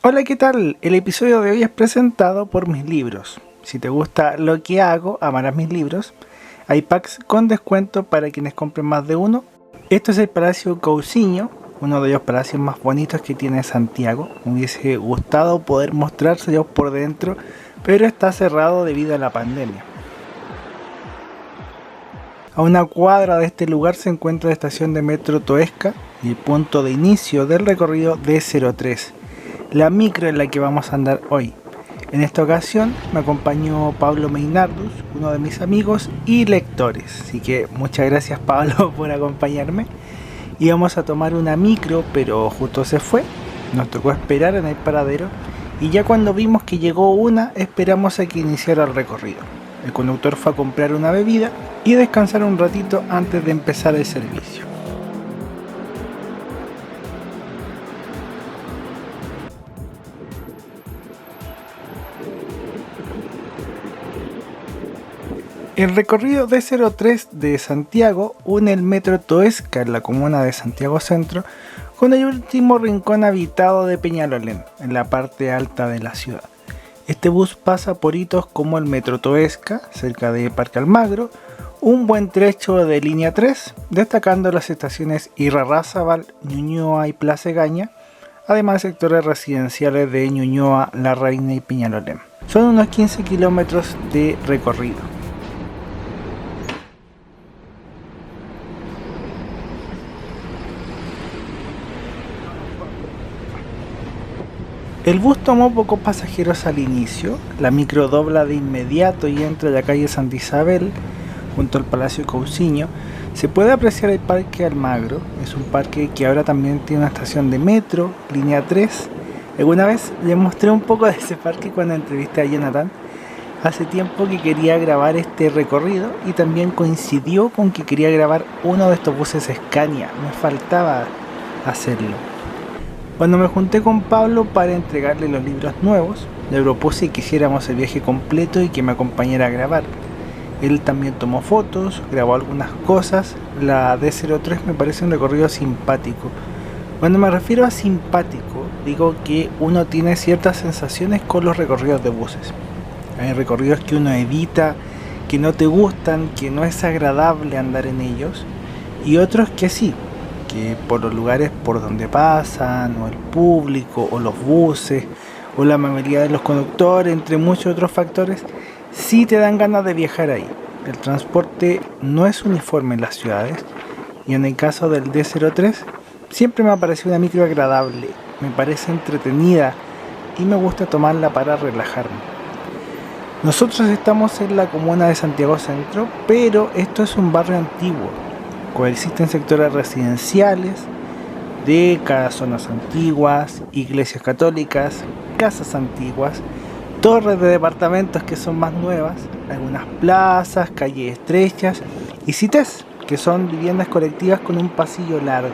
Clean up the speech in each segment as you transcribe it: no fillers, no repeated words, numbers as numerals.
Hola, ¿qué tal? El episodio de hoy es presentado por Mis Libros. Si te gusta lo que hago, amarás mis libros. Hay packs con descuento para quienes compren más de uno. Esto es el Palacio Cousiño, uno de los palacios más bonitos que tiene Santiago. Me hubiese gustado poder mostrárselos por dentro, pero está cerrado debido a la pandemia. A una cuadra de este lugar se encuentra la estación de metro Toesca y el punto de inicio del recorrido D03, la micro en la que vamos a andar hoy. En esta ocasión me acompañó Pablo Meinardus, uno de mis amigos y lectores, así que muchas gracias Pablo por acompañarme. Íbamos a tomar una micro, pero justo se fue, nos tocó esperar en el paradero y ya cuando vimos que llegó una, esperamos a que iniciara el recorrido. El conductor fue a comprar una bebida y descansar un ratito antes de empezar el servicio. El recorrido D03 de Santiago une el metro Toesca en la comuna de Santiago Centro con el último rincón habitado de Peñalolén, en la parte alta de la ciudad. Este bus pasa por hitos como el metro Toesca, cerca de Parque Almagro, un buen trecho de línea 3, destacando las estaciones Irarrázaval, Ñuñoa y Plaza Egaña, además sectores residenciales de Ñuñoa, La Reina y Peñalolén. Son unos 15 kilómetros de recorrido. El bus tomó pocos pasajeros al inicio, la micro dobla de inmediato y entra a la calle Santa Isabel, junto al Palacio Cousiño. Se puede apreciar el Parque Almagro, es un parque que ahora también tiene una estación de metro, línea 3. Alguna vez les mostré un poco de ese parque cuando entrevisté a Jonathan. Hace tiempo que quería grabar este recorrido y también coincidió con que quería grabar uno de estos buses Scania, me faltaba hacerlo. Cuando me junté con Pablo para entregarle los libros nuevos, le propuse que hiciéramos el viaje completo y que me acompañara a grabar. Él también tomó fotos, grabó algunas cosas. La D03 me parece un recorrido simpático. Cuando me refiero a simpático, digo que uno tiene ciertas sensaciones con los recorridos de buses. Hay recorridos que uno evita, que no te gustan, que no es agradable andar en ellos, y otros que sí, que por los lugares por donde pasan, o el público, o los buses, o la amabilidad de los conductores, entre muchos otros factores, sí te dan ganas de viajar ahí. El transporte no es uniforme en las ciudades, y en el caso del D03, siempre me ha parecido una micro agradable, me parece entretenida, y me gusta tomarla para relajarme. Nosotros estamos en la comuna de Santiago Centro, pero esto es un barrio antiguo. Coexisten sectores residenciales de casonas antiguas, iglesias católicas, casas antiguas, torres de departamentos que son más nuevas, algunas plazas, calles estrechas y cités, que son viviendas colectivas con un pasillo largo.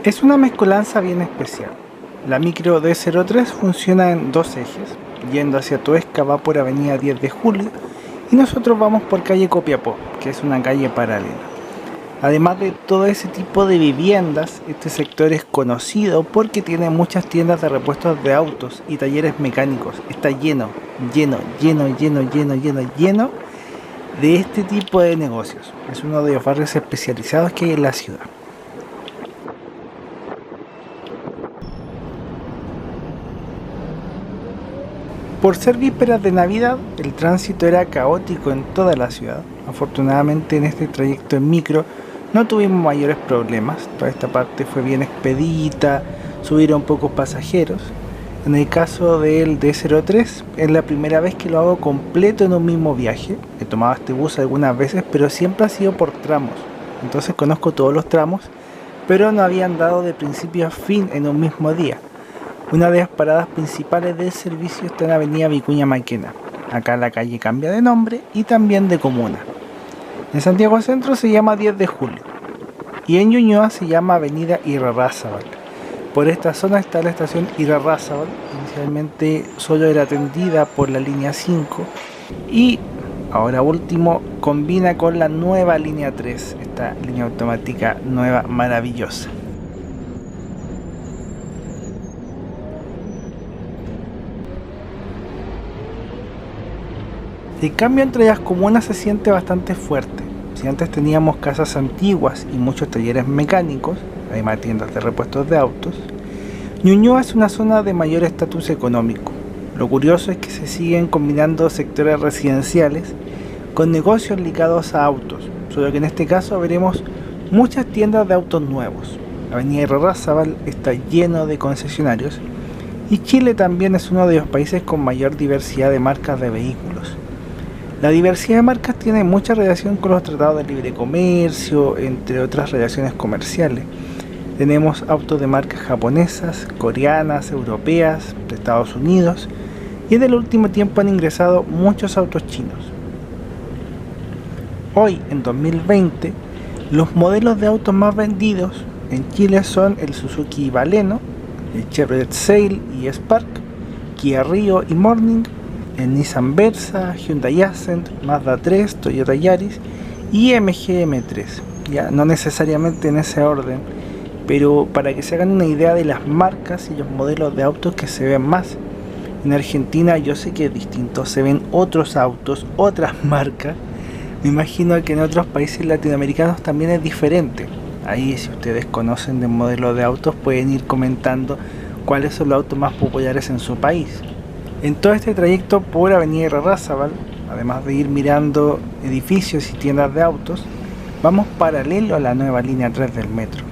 Es una mezcolanza bien especial. La micro D03 funciona en dos ejes, yendo hacia Toesca va por avenida 10 de Julio y nosotros vamos por calle Copiapó, que es una calle paralela. Además de todo ese tipo de viviendas, este sector es conocido porque tiene muchas tiendas de repuestos de autos y talleres mecánicos. Está lleno de este tipo de negocios. Es uno de los barrios especializados que hay en la ciudad. Por ser vísperas de Navidad, el tránsito era caótico en toda la ciudad. Afortunadamente en este trayecto en micro no tuvimos mayores problemas, toda esta parte fue bien expedita, subieron pocos pasajeros. En el caso del D03, es la primera vez que lo hago completo en un mismo viaje. He tomado este bus algunas veces, pero siempre ha sido por tramos. Entonces conozco todos los tramos, pero no había andado de principio a fin en un mismo día. Una de las paradas principales del servicio está en la avenida Vicuña Maquena. Acá la calle cambia de nombre y también de comuna. En Santiago Centro se llama 10 de Julio y en Ñuñoa se llama avenida Irarrázaval. Por esta zona está la estación Irarrázaval, inicialmente solo era atendida por la línea 5 y ahora último combina con la nueva línea 3, esta línea automática nueva maravillosa. El cambio entre las comunas se siente bastante fuerte. Si antes teníamos casas antiguas y muchos talleres mecánicos, además de tiendas de repuestos de autos, Ñuñoa es una zona de mayor estatus económico. Lo curioso es que se siguen combinando sectores residenciales con negocios ligados a autos, solo que en este caso veremos muchas tiendas de autos nuevos. La avenida Irarrázaval está lleno de concesionarios y Chile también es uno de los países con mayor diversidad de marcas de vehículos. La diversidad de marcas tiene mucha relación con los tratados de libre comercio, entre otras relaciones comerciales. Tenemos autos de marcas japonesas, coreanas, europeas, de Estados Unidos, y en el último tiempo han ingresado muchos autos chinos. Hoy, en 2020, los modelos de autos más vendidos en Chile son el Suzuki Baleno, el Chevrolet Sail y Spark, Kia Rio y Morning, el Nissan Versa, Hyundai Accent, Mazda 3, Toyota Yaris y MG M3. Ya no necesariamente en ese orden, pero para que se hagan una idea de las marcas y los modelos de autos que se ven más. En Argentina yo sé que es distinto, se ven otros autos, otras marcas. Me imagino que en otros países latinoamericanos también es diferente. Ahí, si ustedes conocen de modelos de autos, pueden ir comentando cuáles son los autos más populares en su país. En todo este trayecto por Avenida Irarrázaval, además de ir mirando edificios y tiendas de autos, vamos paralelo a la nueva línea 3 del metro.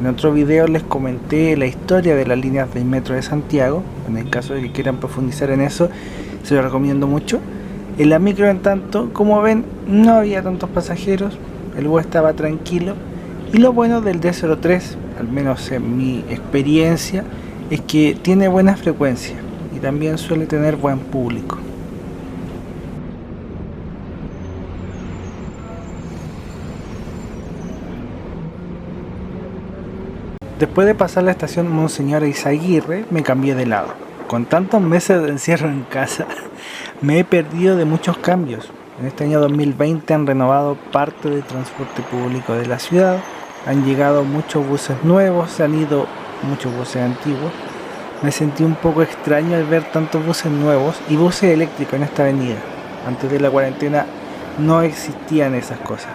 En otro video les comenté la historia de las líneas del metro de Santiago. En el caso de que quieran profundizar en eso, se lo recomiendo mucho. En la micro, en tanto, como ven, no había tantos pasajeros, el bus estaba tranquilo, y lo bueno del D03, al menos en mi experiencia, es que tiene buena frecuencia y también suele tener buen público. Después de pasar la estación Monseñor Eizaguirre, me cambié de lado. Con tantos meses de encierro en casa, me he perdido de muchos cambios. En este año 2020 han renovado parte del transporte público de la ciudad, han llegado muchos buses nuevos, se han ido muchos buses antiguos. Me sentí un poco extraño al ver tantos buses nuevos y buses eléctricos en esta avenida. Antes de la cuarentena no existían esas cosas.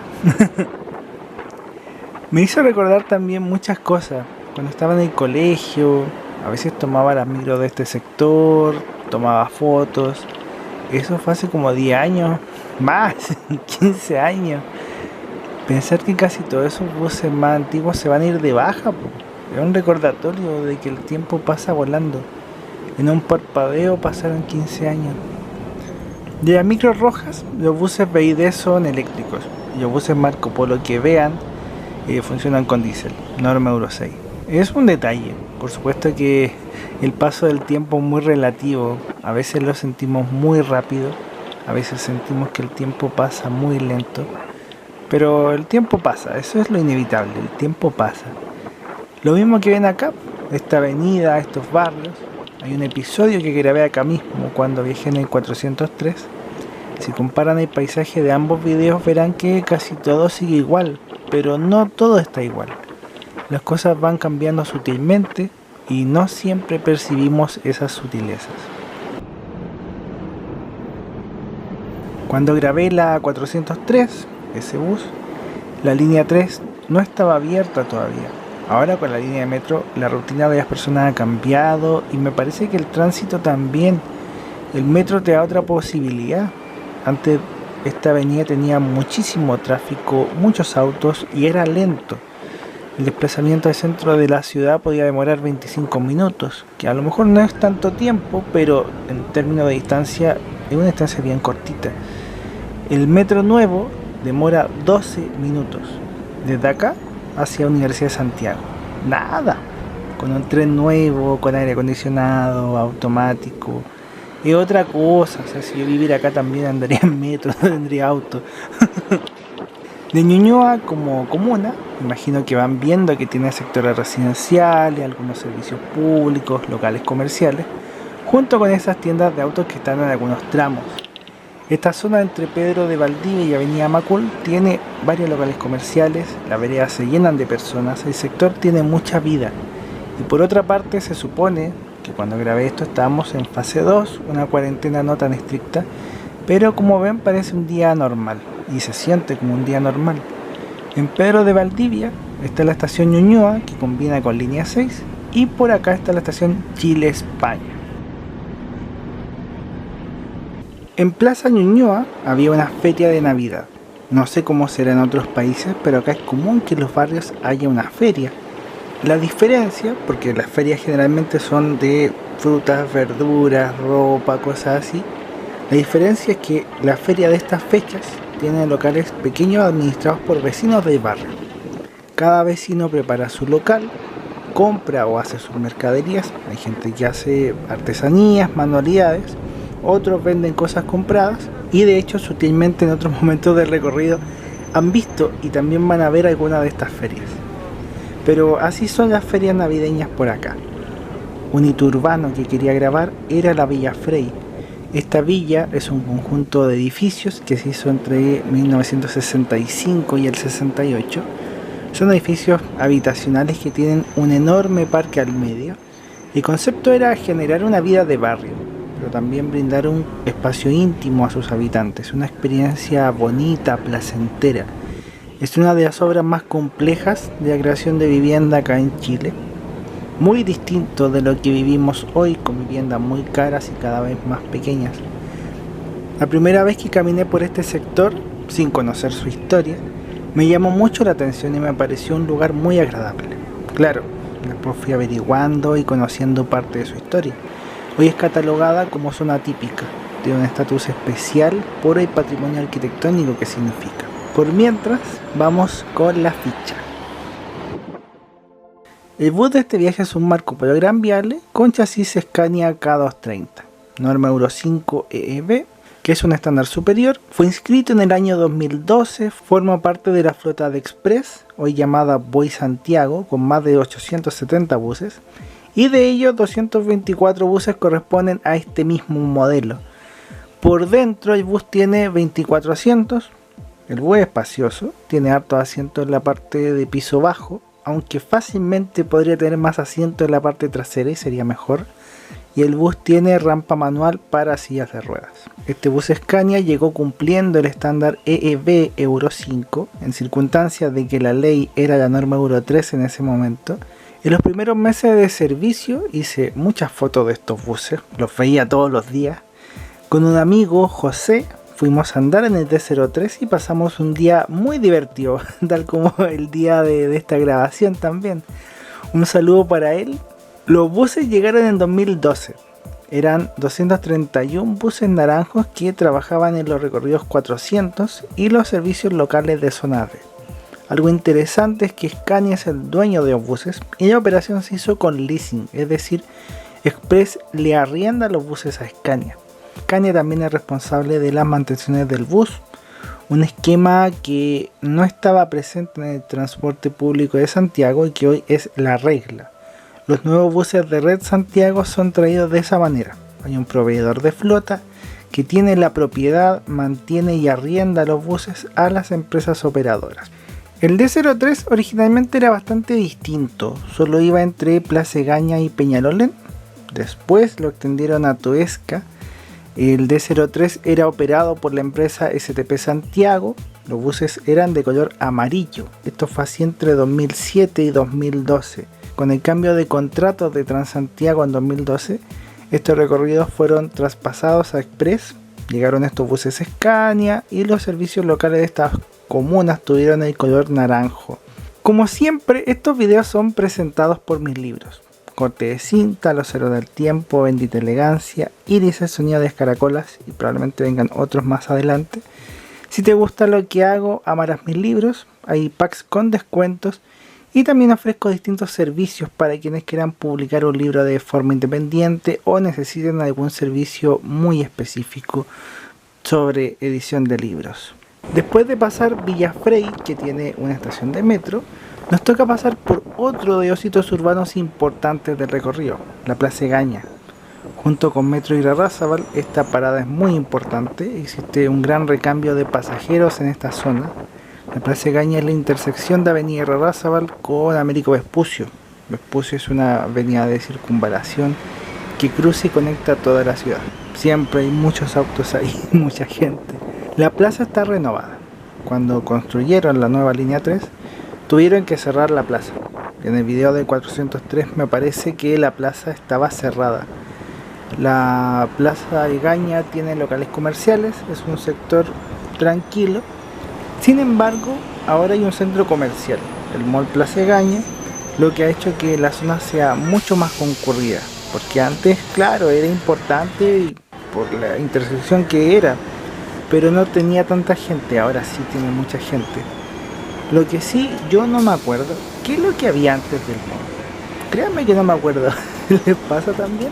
Me hizo recordar también muchas cosas. Cuando estaba en el colegio, a veces tomaba las micros de este sector, tomaba fotos. Eso fue hace como 10 años, más, 15 años. Pensar que casi todos esos buses más antiguos se van a ir de baja, po. Es un recordatorio de que el tiempo pasa volando. En un parpadeo pasaron 15 años. De las micros rojas, los buses BYD son eléctricos. Y los buses Marco Polo que vean funcionan con diésel, norma Euro 6. Es un detalle, por supuesto que el paso del tiempo es muy relativo, a veces lo sentimos muy rápido, a veces sentimos que el tiempo pasa muy lento, pero el tiempo pasa, eso es lo inevitable, el tiempo pasa. Lo mismo que ven acá, esta avenida, estos barrios, hay un episodio que grabé acá mismo cuando viajé en el 403. Si comparan el paisaje de ambos videos verán que casi todo sigue igual, pero no todo está igual. Las cosas van cambiando sutilmente y no siempre percibimos esas sutilezas. Cuando grabé la 403, ese bus, la línea 3 no estaba abierta todavía. Ahora con la línea de metro la rutina de las personas ha cambiado y me parece que el tránsito también. El metro te da otra posibilidad. Antes esta avenida tenía muchísimo tráfico, muchos autos y era lento. El desplazamiento al centro de la ciudad podía demorar 25 minutos, que a lo mejor no es tanto tiempo, pero en términos de distancia es una distancia bien cortita. El metro nuevo demora 12 minutos, desde acá hacia Universidad de Santiago. Nada, con un tren nuevo, con aire acondicionado, automático. Es otra cosa, o sea, si yo viviera acá también andaría en metro, no tendría auto. De Ñuñoa como comuna, imagino que van viendo que tiene sectores residenciales, algunos servicios públicos, locales comerciales, junto con esas tiendas de autos que están en algunos tramos. Esta zona entre Pedro de Valdivia y Avenida Macul tiene varios locales comerciales, las veredas se llenan de personas, el sector tiene mucha vida. Y por otra parte se supone que cuando grabé esto estábamos en fase 2, una cuarentena no tan estricta, pero como ven parece un día normal y se siente como un día normal. En Pedro de Valdivia está la estación Ñuñoa, que combina con línea 6, y por acá está la estación Chile-España. En Plaza Ñuñoa había una feria de Navidad. No sé cómo será en otros países, pero acá es común que en los barrios haya una feria. La diferencia, porque las ferias generalmente son de frutas, verduras, ropa, cosas así. La diferencia es que la feria de estas fechas tiene locales pequeños administrados por vecinos del barrio. Cada vecino prepara su local, compra o hace sus mercaderías. Hay gente que hace artesanías, manualidades, otros venden cosas compradas y de hecho sutilmente en otros momentos del recorrido han visto y también van a ver alguna de estas ferias. Pero así son las ferias navideñas por acá. Un hito urbano que quería grabar era la Villa Frey. Esta villa es un conjunto de edificios que se hizo entre 1965 y el 68. Son edificios habitacionales que tienen un enorme parque al medio. El concepto era generar una vida de barrio, pero también brindar un espacio íntimo a sus habitantes, una experiencia bonita, placentera. Es una de las obras más complejas de la creación de vivienda acá en Chile. Muy distinto de lo que vivimos hoy con viviendas muy caras y cada vez más pequeñas. La primera vez que caminé por este sector, sin conocer su historia, me llamó mucho la atención y me pareció un lugar muy agradable. Claro, después fui averiguando y conociendo parte de su historia. Hoy es catalogada como zona típica, tiene un estatus especial por el patrimonio arquitectónico que significa. Por mientras, vamos con la ficha. El bus de este viaje es un Marco Polo Gran Viale con chasis Scania K230, norma Euro 5 EEB, que es un estándar superior. Fue inscrito en el año 2012, forma parte de la flota de Express, hoy llamada Voy Santiago, con más de 870 buses, y de ellos 224 buses corresponden a este mismo modelo. Por dentro el bus tiene 24 asientos, el bus es espacioso, tiene hartos asientos en la parte de piso bajo, aunque fácilmente podría tener más asientos en la parte trasera y sería mejor. Y el bus tiene rampa manual para sillas de ruedas. Este bus Scania llegó cumpliendo el estándar EEB Euro 5 en circunstancias de que la ley era la norma Euro 3 en ese momento. En los primeros meses de servicio hice muchas fotos de estos buses, los veía todos los días. Con un amigo, José, fuimos a andar en el D03 y pasamos un día muy divertido, tal como el día de esta grabación también. Un saludo para él. Los buses llegaron en 2012. Eran 231 buses naranjos que trabajaban en los recorridos 400 y los servicios locales de zona D. Algo interesante es que Scania es el dueño de los buses y la operación se hizo con leasing, es decir, Express le arrienda los buses a Scania. Scania también es responsable de las mantenciones del bus, un esquema que no estaba presente en el transporte público de Santiago y que hoy es la regla. Los nuevos buses de Red Santiago son traídos de esa manera. Hay un proveedor de flota que tiene la propiedad, mantiene y arrienda los buses a las empresas operadoras. El D03 originalmente era bastante distinto, solo iba entre Plaza Egaña y Peñalolén. Después lo extendieron a Toesca. El D03 era operado por la empresa STP Santiago. Los buses eran de color amarillo. Esto fue así entre 2007 y 2012. Con el cambio de contratos de Transantiago en 2012, estos recorridos fueron traspasados a Express. Llegaron estos buses Scania y los servicios locales de estas comunas tuvieron el color naranjo. Como siempre, estos videos son presentados por mis libros. Corte de cinta, Los Héroes del Tiempo, Bendita Elegancia, Iris, el Sonido de las Caracolas y probablemente vengan otros más adelante. Si te gusta lo que hago, amarás mis libros. Hay packs con descuentos y también ofrezco distintos servicios para quienes quieran publicar un libro de forma independiente o necesiten algún servicio muy específico sobre edición de libros. Después de pasar Villa Frey, que tiene una estación de metro, nos toca pasar por otro de los hitos urbanos importantes del recorrido, la Plaza Egaña. Junto con Metro Irarrázaval, esta parada es muy importante, existe un gran recambio de pasajeros en esta zona. La Plaza Egaña es la intersección de Avenida Irarrázaval con Américo Vespucio. Vespucio es una avenida de circunvalación que cruza y conecta toda la ciudad. Siempre hay muchos autos ahí, mucha gente. La plaza está renovada. Cuando construyeron la nueva línea 3, tuvieron que cerrar la plaza. En el video de 403 me parece que la plaza estaba cerrada. La plaza Egaña tiene locales comerciales, es un sector tranquilo. Sin embargo, ahora hay un centro comercial, el Mall Plaza Egaña, lo que ha hecho que la zona sea mucho más concurrida. Porque antes, claro, era importante por la intersección que era, pero no tenía tanta gente. Ahora sí tiene mucha gente. Lo que sí, yo no me acuerdo, ¿qué es lo que había antes del mall? Créanme que no me acuerdo. ¿Les pasa también?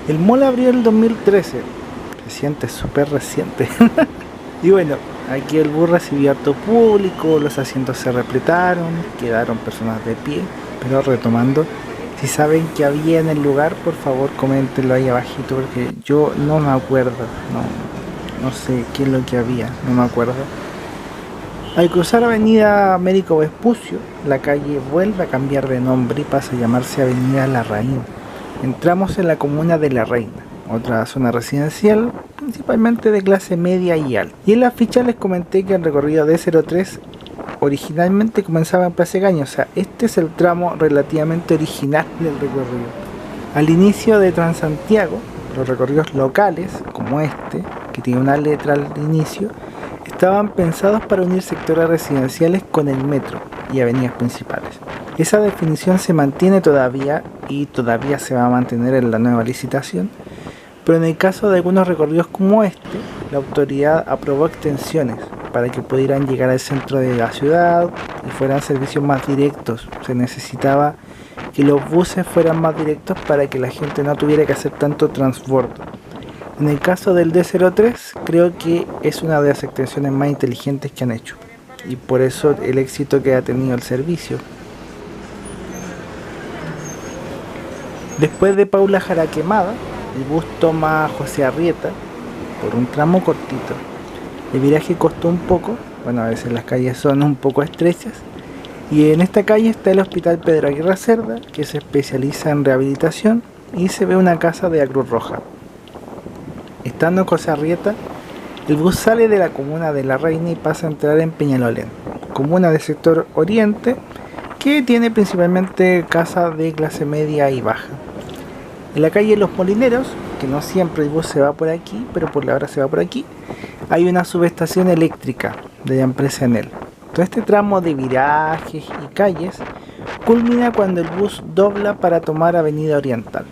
El mall abrió en el 2013, reciente, súper reciente. Y bueno, aquí el bus recibió harto público, los asientos se repletaron, quedaron personas de pie. Pero retomando, si saben qué había en el lugar, por favor coméntenlo ahí abajito, porque yo no me acuerdo, no sé qué es lo que había, no me acuerdo. Al cruzar Avenida Américo Vespucio, la calle vuelve a cambiar de nombre y pasa a llamarse Avenida Larraín. Entramos en la comuna de La Reina, otra zona residencial, principalmente de clase media y alta. Y en la ficha les comenté que el recorrido D03 originalmente comenzaba en Plaza Egaña, o sea, este es el tramo relativamente original del recorrido. Al inicio de Transantiago, los recorridos locales, como este, que tiene una letra al inicio, estaban pensados para unir sectores residenciales con el metro y avenidas principales. Esa definición se mantiene todavía y todavía se va a mantener en la nueva licitación, pero en el caso de algunos recorridos como este, la autoridad aprobó extensiones para que pudieran llegar al centro de la ciudad y fueran servicios más directos. Se necesitaba que los buses fueran más directos para que la gente no tuviera que hacer tanto transbordo. En el caso del D03, creo que es una de las extensiones más inteligentes que han hecho, y por eso el éxito que ha tenido el servicio. Después de Paula Jaraquemada, el bus toma José Arrieta por un tramo cortito. El viraje costó un poco, bueno, a veces las calles son un poco estrechas, y en esta calle está el Hospital Pedro Aguirre Cerda, que se especializa en rehabilitación, y se ve una casa de la Cruz Roja. Estando en José Arrieta, el bus sale de la comuna de La Reina y pasa a entrar en Peñalolén, comuna del sector oriente, que tiene principalmente casas de clase media y baja. En la calle Los Molineros, que no siempre el bus se va por aquí, pero por la hora se va por aquí, hay una subestación eléctrica de la empresa Enel. Todo este tramo de virajes y calles culmina cuando el bus dobla para tomar Avenida Oriental.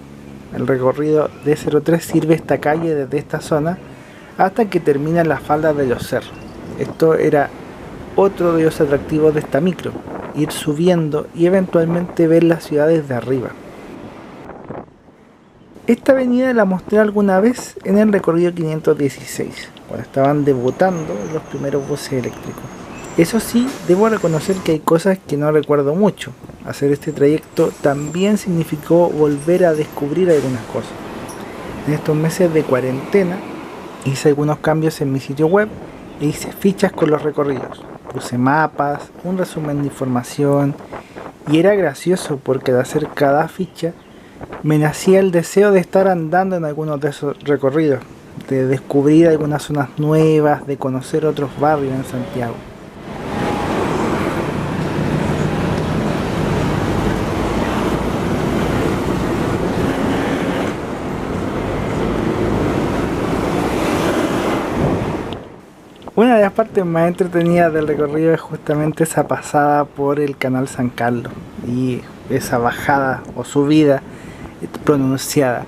El recorrido D03 sirve esta calle desde esta zona hasta que termina en las faldas de los cerros. Esto era otro de los atractivos de esta micro, ir subiendo y eventualmente ver las ciudades de arriba. Esta avenida la mostré alguna vez en el recorrido 516, cuando estaban debutando los primeros buses eléctricos. Eso sí, debo reconocer que hay cosas que no recuerdo mucho. Hacer este trayecto también significó volver a descubrir algunas cosas. En estos meses de cuarentena hice algunos cambios en mi sitio web e hice fichas con los recorridos. Puse mapas, un resumen de información, y era gracioso porque al hacer cada ficha me nacía el deseo de estar andando en algunos de esos recorridos, de descubrir algunas zonas nuevas, de conocer otros barrios en Santiago. Una de las partes más entretenidas del recorrido es justamente esa pasada por el canal San Carlos y esa bajada o subida pronunciada.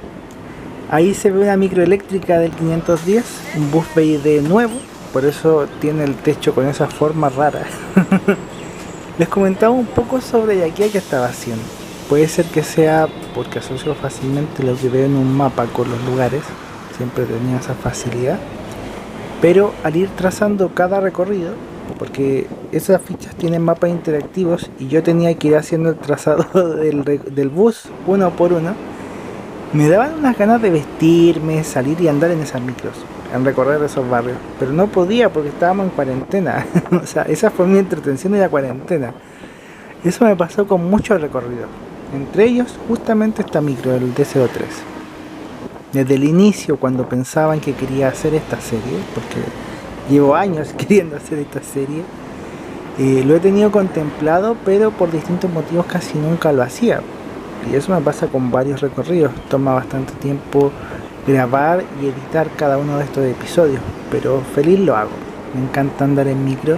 Ahí se ve una microeléctrica del 510, un bus BYD nuevo, por eso tiene el techo con esa forma rara. Les comentaba un poco sobre de aquí a qué estaba haciendo. Puede ser que sea porque asocio fácilmente lo que veo en un mapa con los lugares, siempre tenía esa facilidad. Pero al ir trazando cada recorrido, porque esas fichas tienen mapas interactivos y yo tenía que ir haciendo el trazado del bus uno por uno, me daban unas ganas de vestirme, salir y andar en esas micros, en recorrer esos barrios, pero no podía porque estábamos en cuarentena. O sea, esa fue mi entretención de la cuarentena. Eso me pasó con muchos recorridos, entre ellos justamente esta micro, el D03. Desde el inicio, cuando pensaban que quería hacer esta serie, porque llevo años queriendo hacer esta serie, lo he tenido contemplado, pero por distintos motivos casi nunca lo hacía. Y eso me pasa con varios recorridos. Toma bastante tiempo grabar y editar cada uno de estos episodios, pero feliz lo hago. Me encanta andar en micro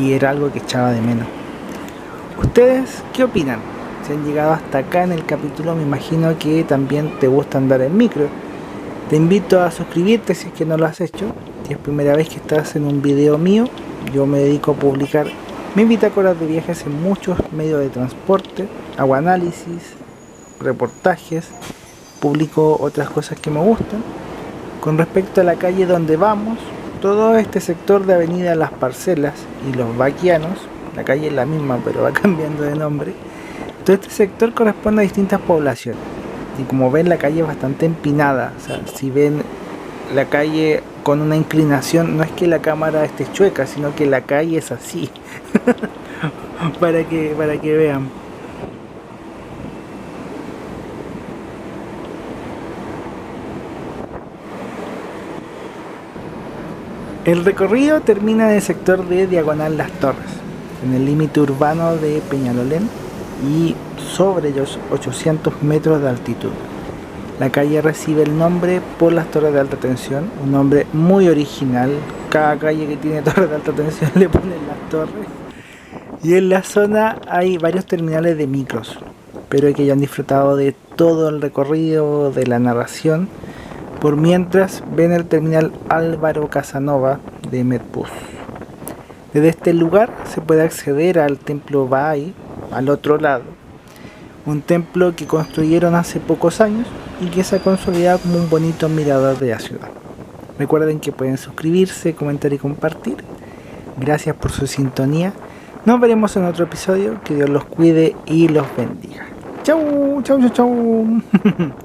y era algo que echaba de menos. ¿Ustedes qué opinan? Si han llegado hasta acá en el capítulo, me imagino que también te gusta andar en micro. Te invito a suscribirte si es que no lo has hecho. Si es primera vez que estás en un video mío, yo me dedico a publicar mis bitácoras de viajes en muchos medios de transporte, hago análisis, reportajes, publico otras cosas que me gustan. Con respecto a la calle donde vamos, todo este sector de Avenida Las Parcelas y Los Baquianos, la calle es la misma pero va cambiando de nombre, todo este sector corresponde a distintas poblaciones. Y como ven, la calle es bastante empinada. O sea, si ven la calle con una inclinación, no es que la cámara esté chueca, sino que la calle es así. para que vean. El recorrido termina en el sector de Diagonal Las Torres, en el límite urbano de Peñalolén y sobre los 800 metros de altitud. La calle recibe el nombre por las torres de alta tensión, un nombre muy original. Cada calle que tiene torres de alta tensión le ponen las torres. Y en la zona hay varios terminales de micros, espero que hayan disfrutado de todo el recorrido, de la narración. Por mientras, ven el terminal Álvaro Casanova de Medbus. Desde este lugar se puede acceder al templo Bahá'í, al otro lado, un templo que construyeron hace pocos años y que se ha consolidado como un bonito mirador de la ciudad. Recuerden que pueden suscribirse, comentar y compartir. Gracias por su sintonía. Nos veremos en otro episodio. Que Dios los cuide y los bendiga. Chau, chau, chau, chau.